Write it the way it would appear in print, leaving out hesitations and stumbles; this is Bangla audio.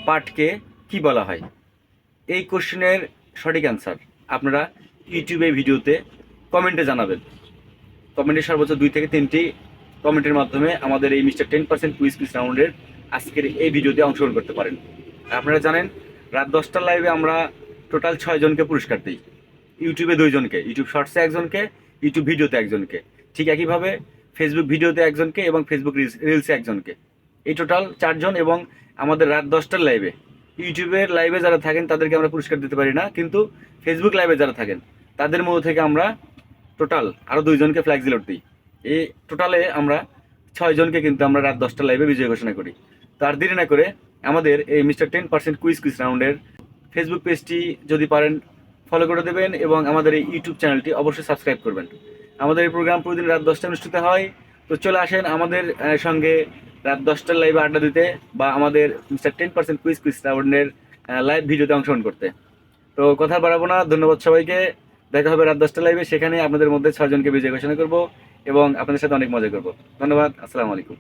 পাঠকে কি বলা হয়? এই কোশ্চেনের সঠিক অ্যান্সার আপনারা ইউটিউবে ভিডিওতে কমেন্টে জানাবেন। কমেন্টে সর্বোচ্চ 2 থেকে 3টি কমেন্টের মাধ্যমে আমাদের এই মিস্টার 10% কুইজ রাউন্ডের আজকের এই ভিডিওতে অংশগ্রহণ করতে পারেন। আপনারা জানেন রাত 10টার লাইভে আমরা টোটাল 6 জনকে পুরস্কার দিই। ইউটিউবে 2 জনকে, ইউটিউব শর্টসে একজনকে, ইউটিউব ভিডিওতে একজনকে, ঠিক একইভাবে ফেসবুক ভিডিওতে একজনকে এবং ফেসবুক রিলসে একজনকে, এই টোটাল 4 জন। এবং আমাদের রাত 10টার লাইভে ইউটিউবের লাইভে যারা থাকেন তাদেরকে আমরা পুরস্কার দিতে পারি না, কিন্তু ফেসবুক লাইভে যারা থাকেন তাদের মধ্য থেকে আমরা টোটাল আরও 2 জনকে ফ্ল্যাগ জিলোট দিই। এই টোটালে আমরা 6 জনকে কিন্তু আমরা রাত 10টার লাইভে বিজয় ঘোষণা করি। তার দেরি না করে আমাদের এই মিস্টার 10% কুইজ রাউন্ডের ফেসবুক পেজটি যদি পারেন ফলো করে দেবেন এবং আমাদের এই ইউটিউব চ্যানেলটি অবশ্যই সাবস্ক্রাইব করবেন। আমাদের এই প্রোগ্রাম প্রতিদিন রাত 10টায় অনুষ্ঠিত হয়। তো চলে আসেন আমাদের সঙ্গে রাত 10টার লাইভে আড্ডা দিতে বা আমাদের মিস্টার 10% কুইজ রাউন্ডের লাইভ ভিডিওতে অংশগ্রহণ করতে। তো কথা বাড়াবো না, ধন্যবাদ সবাইকে। দেখা হবে রাত 10টার লাইভে, সেখানে আপনাদের মধ্যে 6 জনকে বিজয় ঘোষণা করব এবং আপনাদের সাথে অনেক মজা করব। ধন্যবাদ, আসসালামু আলাইকুম।